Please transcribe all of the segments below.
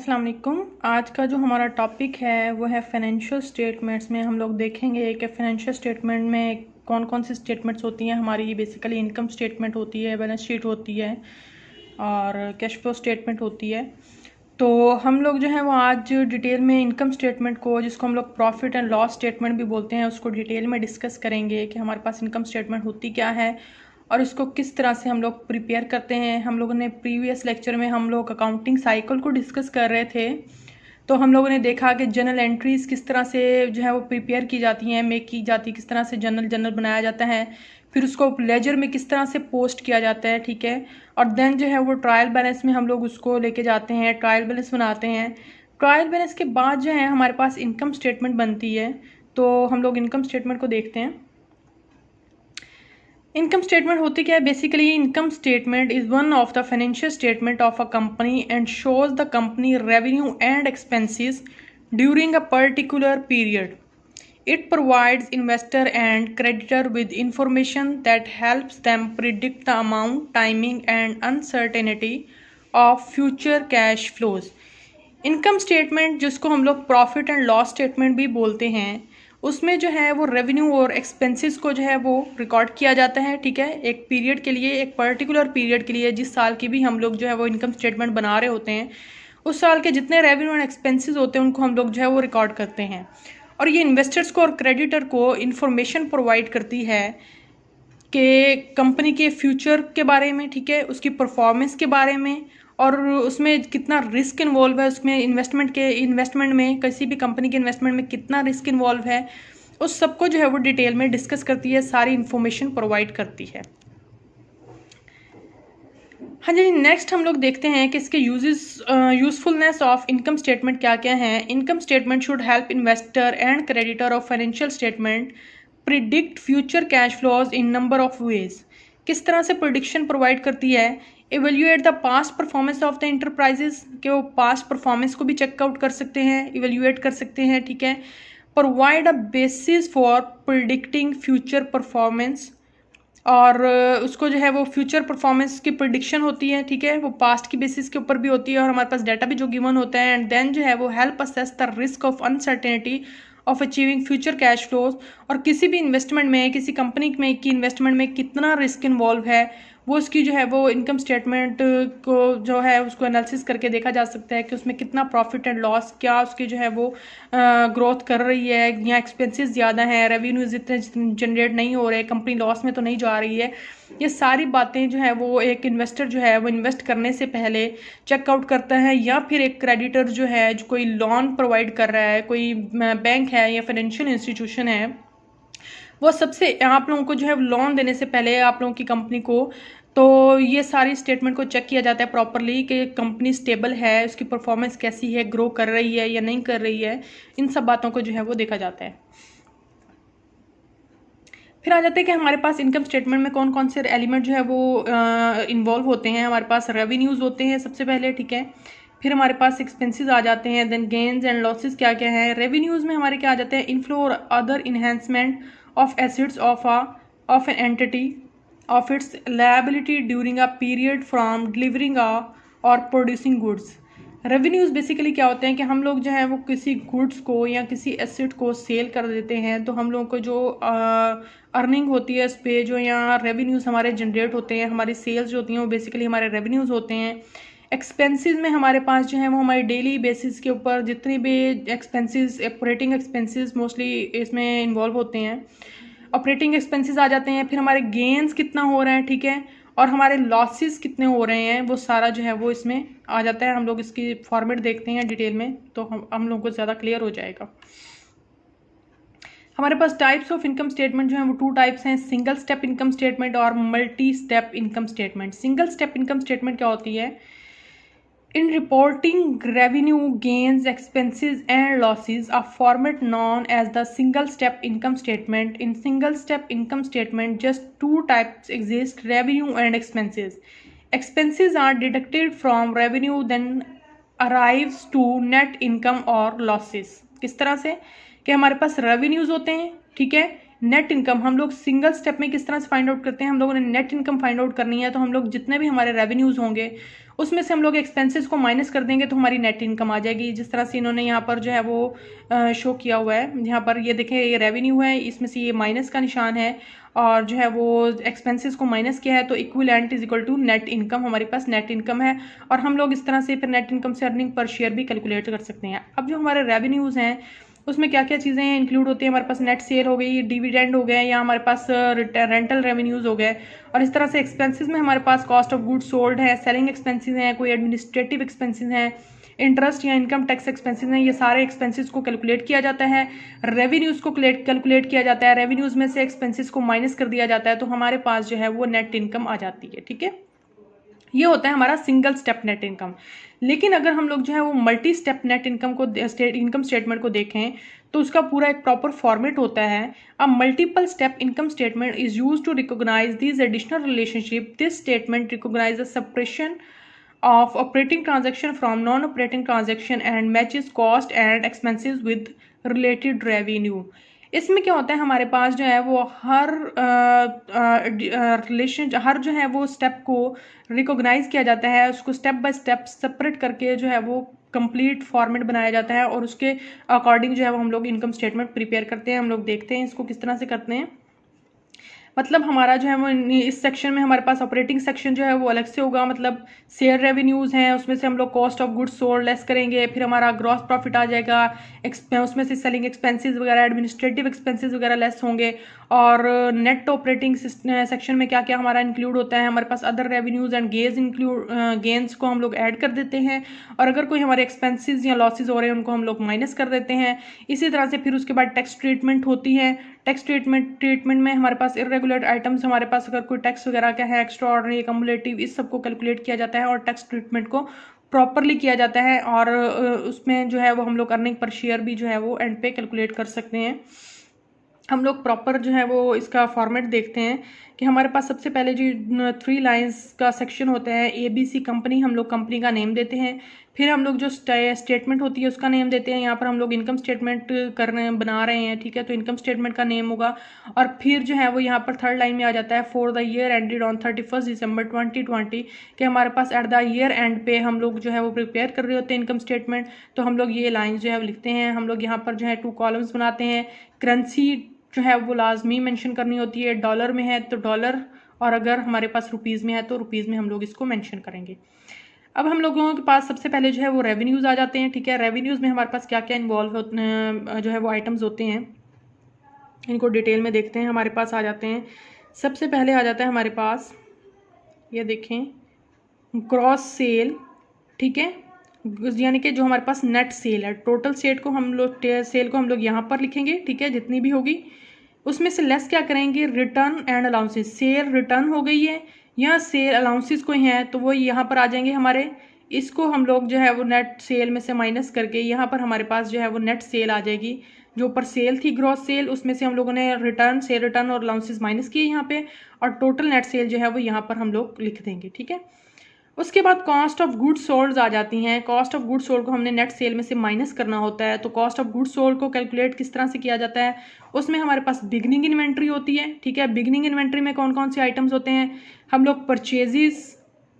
अस्सलाम वालेकुम। आज का जो हमारा टॉपिक है वो है फाइनेंशियल स्टेटमेंट्स। में हम लोग देखेंगे कि फाइनेंशियल स्टेटमेंट में कौन कौन सी स्टेटमेंट्स होती हैं। हमारी बेसिकली इनकम स्टेटमेंट होती है, बैलेंस शीट होती है और कैश फ्लो स्टेटमेंट होती है। तो हम लोग जो है वो आज डिटेल में इनकम स्टेटमेंट को, जिसको हम लोग प्रॉफिट एंड लॉस स्टेटमेंट भी बोलते हैं, उसको डिटेल में डिस्कस करेंगे कि हमारे पास इनकम स्टेटमेंट होती क्या है और इसको किस तरह से हम लोग प्रिपेयर करते हैं। हम लोगों ने प्रीवियस लेक्चर में हम लोग अकाउंटिंग साइकिल को डिस्कस कर रहे थे, तो हम लोगों ने देखा कि जर्नल एंट्रीज़ किस तरह से जो है वो प्रिपेयर की जाती हैं, मेक की जाती है, किस तरह से जर्नल बनाया जाता है, फिर उसको लेजर में किस तरह से पोस्ट किया जाता है, ठीक है। और देन जो है वो ट्रायल बैलेंस में हम लोग उसको लेके जाते हैं, ट्रायल बैलेंस बनाते हैं। ट्रायल बैलेंस के बाद जो है हमारे पास इनकम स्टेटमेंट बनती है। तो हम लोग इनकम स्टेटमेंट को देखते हैं। इनकम स्टेटमेंट होती क्या है? Basically income statement is one of the financial statement of a company and shows the company revenue and expenses during a particular period. It provides investor and creditor with information that helps them predict the amount, timing and uncertainty of future cash flows. Income statement, जिसको हम लोग profit and loss statement भी बोलते हैं, उसमें जो है वो रेवेन्यू और एक्सपेंसेस को जो है वो रिकॉर्ड किया जाता है, ठीक है। एक पीरियड के लिए, एक पर्टिकुलर पीरियड के लिए, जिस साल की भी हम लोग जो है वो इनकम स्टेटमेंट बना रहे होते हैं, उस साल के जितने रेवेन्यू एंड एक्सपेंसेस होते हैं उनको हम लोग जो है वो रिकॉर्ड करते हैं। और ये इन्वेस्टर्स को और क्रेडिटर को इन्फॉर्मेशन प्रोवाइड करती है कि कंपनी के फ्यूचर के बारे में, ठीक है, उसकी परफॉर्मेंस के बारे में, और उसमें कितना रिस्क इन्वॉल्व है, उसमें इन्वेस्टमेंट में, किसी भी कंपनी के इन्वेस्टमेंट में कितना रिस्क इन्वॉल्व है, उस सबको जो है वो डिटेल में डिस्कस करती है, सारी इन्फॉर्मेशन प्रोवाइड करती है। हाँ जी, नेक्स्ट हम लोग देखते हैं कि इसके यूजफुलनेस ऑफ इनकम स्टेटमेंट क्या क्या है। Income statement should help investor and creditor of financial statement predict future cash flows in number of ways. किस तरह से प्रिडिक्शन प्रोवाइड करती है? Evaluate the past performance of the enterprises, के वो पास्ट परफॉर्मेंस को भी चेकआउट कर सकते हैं, इवेल्यूएट कर सकते हैं, ठीक है। Provide a basis for predicting future performance, और उसको जो है वो फ्यूचर परफॉर्मेंस की प्रिडिक्शन होती है, ठीक है, वो पास्ट की बेसिस के ऊपर भी होती है और हमारे पास डाटा भी जो गिवन होता है। एंड देन जो है वो help assess the risk of uncertainty of achieving future cash flows. और किसी भी इन्वेस्टमेंट में, किसी कंपनी में की इन्वेस्टमेंट में कितना रिस्क इन्वॉल्व है, वो उसकी जो है वो इनकम स्टेटमेंट को जो है उसको एनालिसिस करके देखा जा सकता है कि उसमें कितना प्रॉफिट एंड लॉस, क्या उसकी जो है वो ग्रोथ कर रही है या एक्सपेंसेस ज़्यादा हैं, रेवेन्यूज इतने जनरेट नहीं हो रहे, कंपनी लॉस में तो नहीं जा रही है। ये सारी बातें जो है वो एक इन्वेस्टर जो है वो इन्वेस्ट करने से पहले चेकआउट करता है, या फिर एक क्रेडिटर जो है, जो कोई लोन प्रोवाइड कर रहा है, कोई बैंक है या फाइनेंशियल इंस्टीट्यूशन है, वो सबसे आप लोगों को जो है लोन देने से पहले आप लोगों की कंपनी को, तो ये सारी स्टेटमेंट को चेक किया जाता है प्रॉपरली कि कंपनी स्टेबल है, उसकी परफॉर्मेंस कैसी है, ग्रो कर रही है या नहीं कर रही है, इन सब बातों को जो है वो देखा जाता है। फिर आ जाते हैं कि हमारे पास इनकम स्टेटमेंट में कौन कौन से एलिमेंट जो है वो इन्वॉल्व होते हैं। हमारे पास रेवेन्यूज़ होते हैं सबसे पहले, ठीक है। फिर हमारे पास एक्सपेंसेस आ जाते हैं, देन गेन्स एंड लॉसेस क्या क्या हैं। रेवेन्यूज़ में हमारे क्या आ जाते हैं? इनफ्लो और other enhancement of assets of an entity of its liability during a period from delivering a or producing goods. Revenues basically क्या होते हैं कि हम लोग जो है वो किसी गुड्स को या किसी एसेट को सेल कर देते हैं, तो हम लोगों को जो अर्निंग होती है उस पर जो यहाँ रेवेन्यूज़ हमारे जनरेट होते हैं, हमारी सेल्स जो होती हैं वो बेसिकली हमारे रेवेन्यूज़ होते हैं। एक्सपेंसेस में हमारे पास जो है वो हमारी डेली बेसिस के ऊपर जितनी भी एक्सपेंसेस, ऑपरेटिंग एक्सपेंसेस मोस्टली इसमें इन्वॉल्व होते हैं, ऑपरेटिंग एक्सपेंसेस आ जाते हैं। फिर हमारे गेन्स कितना हो रहा है, ठीक है, और हमारे लॉसेस कितने हो रहे हैं, वो सारा जो है वो इसमें आ जाता है। हम लोग इसकी फॉर्मेट देखते हैं डिटेल में तो हम लोगों को ज़्यादा क्लियर हो जाएगा। हमारे पास टाइप्स ऑफ इनकम स्टेटमेंट जो है वो 2 टाइप्स हैं, सिंगल स्टेप इनकम स्टेटमेंट और multi step income statement. Single step income statement क्या होती है? In reporting revenue, gains, expenses and losses, a format known as the single step income statement. In single step income statement, just 2 types exist: revenue and expenses. Expenses are deducted from revenue then arrives to net income or losses. किस तरह से कि हमारे पास revenues होते हैं, ठीक है, net income हम लोग सिंगल स्टेप में किस तरह से फाइंड आउट करते हैं, हम लोगों ने नेट इनकम फाइंड आउट करनी है तो हम लोग जितने भी हमारे रेवेन्यूज़ होंगे उसमें से हम लोग एक्सपेंसेस को माइनस कर देंगे तो हमारी नेट इनकम आ जाएगी। जिस तरह से इन्होंने यहाँ पर जो है वो शो किया हुआ है, यहाँ पर ये देखें ये रेवेन्यू है, इसमें से ये माइनस का निशान है और जो है वो एक्सपेंसेस को माइनस किया है तो equivalent is equal to net income, हमारे पास नेट इनकम है। और हम लोग इस तरह से फिर नेट इनकम से अर्निंग पर शेयर भी कैलकुलेट कर सकते हैं। अब जो हमारे रेवेन्यूज़ हैं उसमें क्या क्या चीज़ें इंक्लूड होती हैं, हमारे पास नेट सेल हो गई, डिविडेंड हो गए, या हमारे पास रेंटल रेवेन्यूज़ हो गए। और इस तरह से एक्सपेंसेस में हमारे पास कॉस्ट ऑफ गुड्स सोल्ड है, सेलिंग एक्सपेंसेस हैं, कोई एडमिनिस्ट्रेटिव एक्सपेंसेस हैं, इंटरेस्ट या इनकम टैक्स एक्सपेंसेस हैं, ये सारे एक्सपेंसेस को कैलकुलेट किया जाता है। रेवेन्यूज़ को कैलकुलेट किया जाता है, रेवेन्यूज़ में से एक्सपेंसेस को माइनस कर दिया जाता है तो हमारे पास जो है वो नेट इनकम आ जाती है। ठीक है, ये होता है हमारा सिंगल स्टेप नेट इनकम। लेकिन अगर हम लोग जो है वो मल्टी स्टेप नेट इनकम को इनकम स्टेटमेंट को देखें तो उसका पूरा एक प्रॉपर फॉर्मेट होता है। A multiple step income statement is use to recognise this additional relationship. This statement recognise the separation of operating transaction from non-operating transaction and matches cost and expenses with related revenue। इसमें क्या होता है हमारे पास जो है वो हर relation हर जो है वो स्टेप को रिकॉग्नाइज किया जाता है, उसको स्टेप बाय स्टेप सेपरेट करके जो है वो कंप्लीट फॉर्मेट बनाया जाता है और उसके अकॉर्डिंग जो है वो हम लोग इनकम स्टेटमेंट प्रिपेयर करते हैं। हम लोग देखते हैं इसको किस तरह से करते हैं। मतलब हमारा जो है वो इस सेक्शन में हमारे पास ऑपरेटिंग सेक्शन जो है वो अलग से होगा, मतलब शेयर रेवेन्यूज़ हैं उसमें से हम लोग cost of goods sold less करेंगे, फिर हमारा ग्रॉस प्रॉफिट आ जाएगा, उसमें से सेलिंग एक्सपेंसेस वगैरह एडमिनिस्ट्रेटिव एक्सपेंसेस वगैरह लेस होंगे। और नेट ऑपरेटिंग सेक्शन में क्या क्या हमारा इंक्लूड होता है, हमारे पास अदर रेवेन्यूज़ एंड गेन्स को हम लोग ऐड कर देते हैं, और अगर कोई हमारे एक्सपेंसेस या लॉसेज हो रहे हैं उनको हम लोग माइनस कर देते हैं। इसी तरह से फिर उसके बाद टैक्स ट्रीटमेंट होती है। टैक्स ट्रीटमेंट में हमारे पास इरेगुलर आइटम्स, हमारे पास अगर कोई टैक्स वगैरह क्या है, एक्स्ट्रा ऑर्डिनरी, कम्युलेटिव, इस सबको कैलकुलेट किया जाता है और टैक्स ट्रीटमेंट को प्रॉपरली किया जाता है। और उसमें जो है वो हम लोग अर्निंग पर शेयर भी जो है वो एंड पे कैलकुलेट कर सकते हैं। हम लोग प्रॉपर जो है वो इसका फॉर्मेट देखते हैं कि हमारे पास सबसे पहले जो 3 लाइंस का सेक्शन होता है, ABC कंपनी, हम लोग कंपनी का नेम देते हैं। फिर हम लोग जो स्टेटमेंट होती है उसका नेम देते हैं। यहाँ पर हम लोग इनकम स्टेटमेंट बना रहे हैं, ठीक है, तो इनकम स्टेटमेंट का नेम होगा। और फिर जो है वो यहाँ पर 3rd लाइन में आ जाता है for the year ended on 31 दिसंबर 2020 कि हमारे पास एट द ईयर एंड पे हम लोग जो है वो प्रिपेयर कर रहे होते हैं इनकम स्टेटमेंट। तो हम लोग ये लाइन जो है वो लिखते हैं। हम लोग यहाँ पर जो है 2 कॉलम्स बनाते हैं। करेंसी जो है वो लाजमी मेंशन करनी होती है, डॉलर में है तो डॉलर, और अगर हमारे पास रुपीज़ में है तो रुपीज़ में हम लोग इसको मेंशन करेंगे। अब हम लोगों के पास सबसे पहले जो है वो रेवेन्यूज़ आ जाते हैं, ठीक है। रेवेन्यूज़ में हमारे पास क्या क्या इन्वॉल्व जो है वो आइटम्स होते हैं, इनको डिटेल में देखते हैं। हमारे पास आ जाते हैं, सबसे पहले आ जाता है हमारे पास, ये देखें, ग्रॉस सेल, ठीक है, यानी कि जो हमारे पास नेट सेल है। टोटल सेल को हम लोग यहाँ पर लिखेंगे, ठीक है, जितनी भी होगी उसमें से लेस क्या करेंगे, return and allowances. Cell return हो गई है या सेल अलाउंसेस कोई हैं तो वो यहाँ पर आ जाएंगे हमारे, इसको हम लोग जो है वो नेट सेल में से माइनस करके यहाँ पर हमारे पास जो है वो नेट सेल आ जाएगी। जो ऊपर सेल थी ग्रॉस सेल, उसमें से हम लोगों ने सेल रिटर्न और अलाउंसेस माइनस किए यहाँ पे, और टोटल नेट सेल जो है वो यहाँ पर हम लोग लिख देंगे, ठीक है। उसके बाद कॉस्ट ऑफ गुड्स सोल्ड आ जाती हैं। कॉस्ट ऑफ गुड्स सोल्ड को हमने नेट सेल में से माइनस करना होता है। तो कॉस्ट ऑफ गुड्स सोल्ड को कैलकुलेट किस तरह से किया जाता है, उसमें हमारे पास बिगनिंग इन्वेंट्री होती है, ठीक है। बिगनिंग इन्वेंट्री में कौन कौन से आइटम्स होते हैं, हम लोग परचेजेस,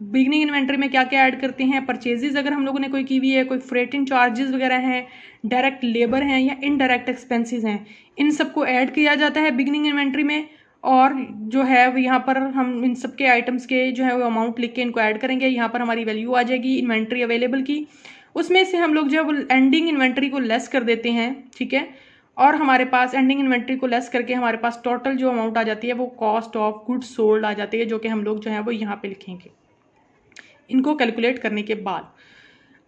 बिगनिंग इन्वेंट्री में क्या क्या ऐड करते हैं, परचेजेस अगर हम लोगों ने कोई की हुई है, कोई फ्रेटिंग चार्जेस वगैरह हैं, डायरेक्ट लेबर हैं या इनडायरेक्ट एक्सपेंसेस हैं, इन सबको ऐड किया जाता है बिगनिंग इन्वेंट्री में। और जो है वो यहाँ पर हम इन सब के आइटम्स के जो है वो अमाउंट लिख के इनको ऐड करेंगे। यहाँ पर हमारी वैल्यू आ जाएगी इन्वेंट्री अवेलेबल की, उसमें से हम लोग जो है वो एंडिंग इन्वेंट्री को लेस कर देते हैं, ठीक है। और हमारे पास एंडिंग इन्वेंट्री को लेस करके हमारे पास टोटल जो अमाउंट आ जाती है वो कॉस्ट ऑफ गुड्स सोल्ड आ जाती है, जो कि हम लोग जो है वो यहाँ पे लिखेंगे इनको कैलकुलेट करने के बाद।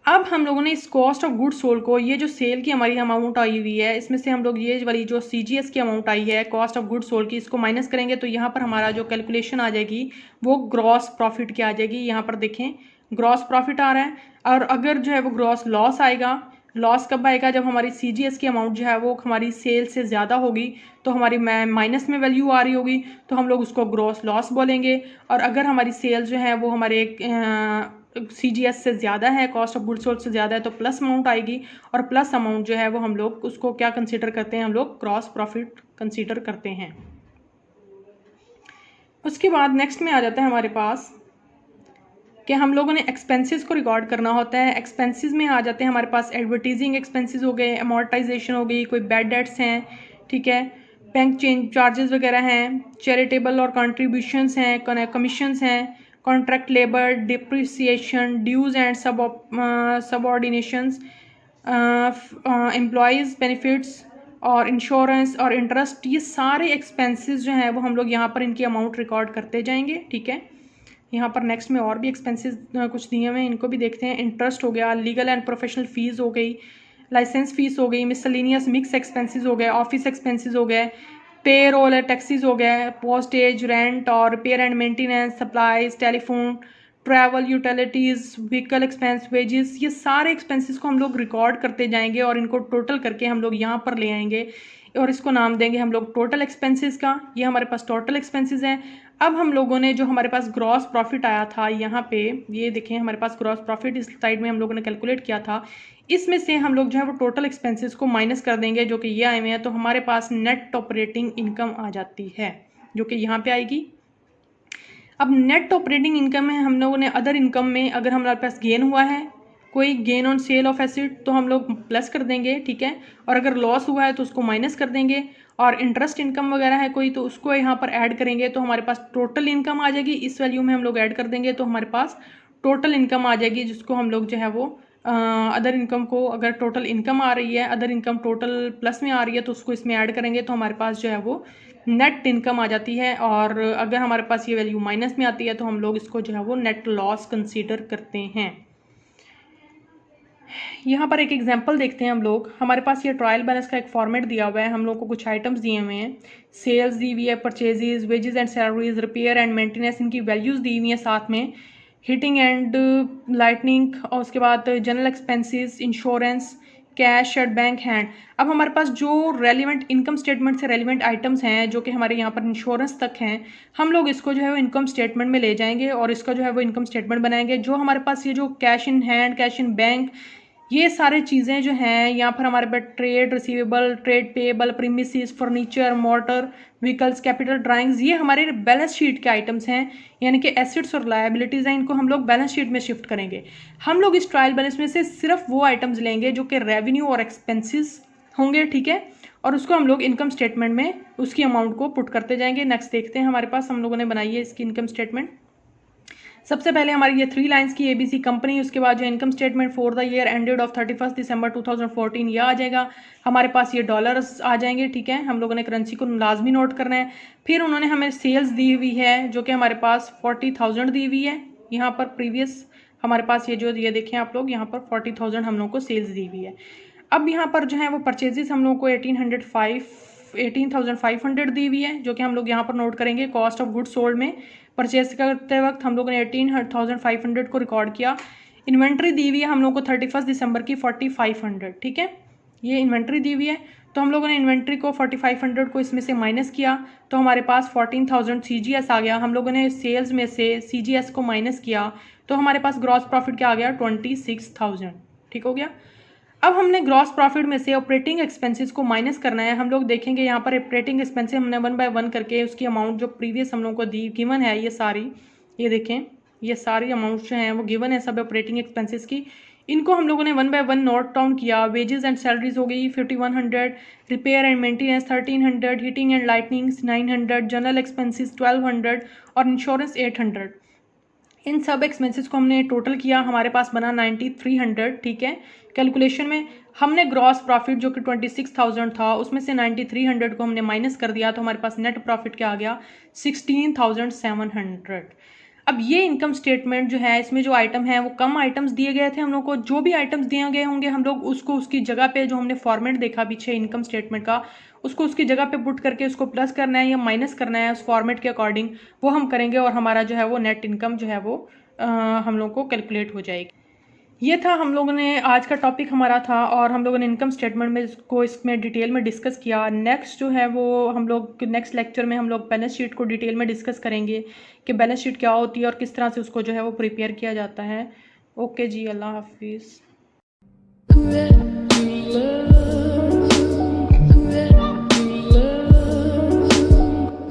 अब हम लोगों ने इस कॉस्ट ऑफ गुड्स सोल्ड को, ये जो सेल की हमारी अमाउंट आई हुई है, इसमें से हम लोग ये वाली जो CGS की अमाउंट आई है कॉस्ट ऑफ गुड्स सोल्ड की, इसको माइनस करेंगे तो यहाँ पर हमारा जो कैलकुलेशन आ जाएगी वो ग्रॉस प्रॉफिट की आ जाएगी। यहाँ पर देखें ग्रॉस प्रॉफिट आ रहा है, और अगर जो है वो ग्रॉस लॉस आएगा, लॉस कब आएगा? जब हमारी CGS की अमाउंट जो है वो हमारी सेल से ज़्यादा होगी, तो हमारी माइनस में वैल्यू आ रही होगी, तो हम लोग उसको ग्रॉस लॉस बोलेंगे। और अगर हमारी सेल जो है वो हमारे CGS से ज़्यादा है, कॉस्ट ऑफ गुड्स सोल्ड से ज़्यादा है, तो प्लस अमाउंट आएगी। और प्लस अमाउंट जो है वो हम लोग उसको क्या कंसीडर करते हैं? हम लोग क्रॉस प्रॉफिट कंसीडर करते हैं। उसके बाद नेक्स्ट में आ जाता है हमारे पास कि हम लोगों ने एक्सपेंसेस को रिकॉर्ड करना होता है। एक्सपेंसेस में आ जाते हैं हमारे पास एडवर्टीजिंग एक्सपेंसेस हो गए, अमोर्टाइजेशन हो गई, कोई बैड डेट्स हैं, ठीक है, बैंक चेंज चार्जेस वगैरह हैं, चैरिटेबल और कंट्रीब्यूशंस हैं, कमीशंस हैं, contract labour, depreciation, dues and subordinations, employees benefits और इंश्योरेंस और इंटरेस्ट। ये सारे एक्सपेंसेस जो हैं वो हम लोग यहाँ पर इनकी अमाउंट रिकॉर्ड करते जाएंगे, ठीक है। यहाँ पर नेक्स्ट में और भी एक्सपेंसेस कुछ दिए हुए हैं, इनको भी देखते हैं। इंटरेस्ट हो गया, लीगल एंड प्रोफेशनल फीस हो गई, लाइसेंस फीस हो गई, मिसलिनियस मिक्स एक्सपेंसेस हो गए, ऑफिस एक्सपेंसेस हो गए, पे रोल टैक्सीज हो गए, पोस्टेज, रेंट और repair and maintenance, supplies, telephone, travel, utilities, vehicle expense, wages. ये सारे एक्सपेंसेस को हम लोग रिकॉर्ड करते जाएंगे और इनको टोटल करके हम लोग यहाँ पर ले आएंगे और इसको नाम देंगे हम लोग टोटल एक्सपेंसेस का। ये हमारे पास टोटल एक्सपेंसेस हैं। अब हम लोगों ने जो हमारे पास ग्रॉस प्रॉफिट आया था यहाँ पे, ये देखें हमारे पास ग्रॉस प्रॉफिट इस साइड में हम लोगों ने कैलकुलेट किया था, इसमें से हम लोग जो है वो टोटल एक्सपेंसेस को माइनस कर देंगे, जो कि ये आए हुए हैं। तो हमारे पास नेट ऑपरेटिंग इनकम आ जाती है, जो कि यहाँ पे आएगी। अब नेट ऑपरेटिंग इनकम में हम लोगों ने अदर इनकम में अगर हमारे पास गेन हुआ है, कोई gain on sale of asset, तो हम लोग प्लस कर देंगे, ठीक है। और अगर लॉस हुआ है तो उसको माइनस कर देंगे। और इंटरेस्ट इनकम वगैरह है कोई, तो उसको यहाँ पर ऐड करेंगे, तो हमारे पास टोटल इनकम आ जाएगी। इस वैल्यू में हम लोग ऐड कर देंगे तो हमारे पास टोटल इनकम आ जाएगी, जिसको हम लोग जो है वो अदर इनकम को, अगर टोटल इनकम आ रही है, अदर इनकम टोटल प्लस में आ रही है, तो उसको इसमें ऐड करेंगे तो हमारे पास जो है वो नेट इनकम आ जाती है। और अगर हमारे पास ये वैल्यू माइनस में आती है तो हम लोग इसको जो है वो नेट लॉस कंसीडर करते हैं। यहाँ पर एक एग्जांपल देखते हैं हम लोग। हमारे पास ये ट्रायल बैलेंस का एक फॉर्मेट दिया हुआ है, हम लोग को कुछ आइटम्स दिए हुए हैं, सेल्स दी हुई है, purchases, wages and salaries, repair and maintenance, इनकी वैल्यूज़ दी हुई हैं, साथ में हीटिंग एंड लाइटनिंग, और उसके बाद general expenses, insurance, cash at bank hand. अब हमारे पास जो रेलिवेंट इनकम स्टेटमेंट से रेलिवेंट आइटम्स हैं, जो कि हमारे यहाँ पर इंश्योरेंस तक हैं, हम लोग इसको जो है वो इनकम स्टेटमेंट में ले जाएंगे और इसका जो है वो इनकम स्टेटमेंट बनाएंगे। जो हमारे पास ये जो cash in hand, cash in bank, ये सारी चीज़ें जो हैं यहाँ पर हमारे पास trade receivable, trade payable, premises, furniture, motor, vehicles, capital drawings, ये हमारे बैलेंस शीट के आइटम्स हैं, यानी कि एसेट्स और लायबिलिटीज़ हैं। इनको हम लोग बैलेंस शीट में शिफ्ट करेंगे। हम लोग इस ट्रायल बैलेंस में से सिर्फ वो आइटम्स लेंगे जो कि रेवेन्यू और एक्सपेंसेस होंगे, ठीक है, और उसको हम लोग इनकम स्टेटमेंट में उसकी अमाउंट को पुट करते जाएंगे। नेक्स्ट देखते हैं, हमारे पास हम लोगों ने बनाई है इसकी इनकम स्टेटमेंट। सबसे पहले हमारी ये 3 लाइंस की ABC कंपनी, उसके बाद जो income statement for the year ended of 31 दिसंबर 2014 ये आ जाएगा। हमारे पास ये डॉलर्स आ जाएंगे, ठीक है, हम लोगों ने करेंसी को लाजमी नोट करना है। फिर उन्होंने हमें सेल्स दी हुई है, जो कि हमारे पास 40,000 दी हुई है। यहाँ पर प्रीवियस हमारे पास ये देखें आप लोग, यहाँ पर 40,000 हम लोग को सेल्स दी हुई है। अब यहाँ पर जो है वो परचेजेस हम लोग को 18,500 दी हुई है, जो कि हम लोग यहाँ पर नोट करेंगे। कॉस्ट ऑफ गुड्स सोल्ड में परचेज करते वक्त हम लोगों ने 18,500 को रिकॉर्ड किया। इन्वेंट्री दी हुई है हम लोग को 31 दिसंबर की 4,500, ठीक है, ये इन्वेंट्री दी हुई है। तो हम लोगों ने इन्वेंट्री को 4,500 को इसमें से माइनस किया, तो हमारे पास 14,000 CGS आ गया। हम लोगों ने सेल्स में से CGS को माइनस किया, तो हमारे पास ग्रॉस प्रॉफिट क्या आ गया? 26,000, ठीक हो गया। अब हमने ग्रॉस प्रॉफिट में से ऑपरेटिंग एक्सपेंसेस को माइनस करना है। हम लोग देखेंगे यहाँ पर ऑपरेटिंग एक्सपेंसेस हमने 1 बाय 1 करके उसकी अमाउंट जो प्रीवियस हम लोग को दी गिवन है, ये सारी, ये देखें, ये सारी अमाउंट जो हैं वो गिवन है सब ऑपरेटिंग एक्सपेंसेस की। इनको हम लोगों ने 1 बाय 1 नोट डाउन किया। वेजेस एंड सैलरीज हो गई 5,100, repair and maintenance 1,300, heating and lightning 900, general expenses 1,200 और इंश्योरेंस 800। इन सब एक्सपेंसेस को हमने टोटल किया, हमारे पास बना 9,300, ठीक है। कैलकुलेशन में हमने ग्रॉस प्रॉफिट जो कि 26,000 था, उसमें से 9,300 को हमने माइनस कर दिया, तो हमारे पास नेट प्रॉफिट क्या आ गया? 16,700। अब ये इनकम स्टेटमेंट जो है, इसमें जो आइटम है वो कम आइटम्स दिए गए थे हम लोग को। जो भी आइटम्स दिए गए होंगे हम लोग उसको उसकी जगह पे, जो हमने फॉर्मेट देखा पीछे इनकम स्टेटमेंट का, उसको उसकी जगह पे पुट करके उसको प्लस करना है या माइनस करना है उस फॉर्मेट के अकॉर्डिंग, वो हम करेंगे और हमारा जो है वो नेट इनकम जो है वो हम लोग को कैलकुलेट हो जाएगी। ये था हम लोगों ने आज का टॉपिक हमारा था, और हम लोगों ने इनकम स्टेटमेंट में इसको इसमें डिटेल में डिस्कस किया। नेक्स्ट जो है वो हम लोग नेक्स्ट लेक्चर में हम लोग बैलेंस शीट को डिटेल में डिस्कस करेंगे कि बैलेंस शीट क्या होती है और किस तरह से उसको जो है वो प्रिपेयर किया जाता है। ओके जी, अल्लाह हाफिज़।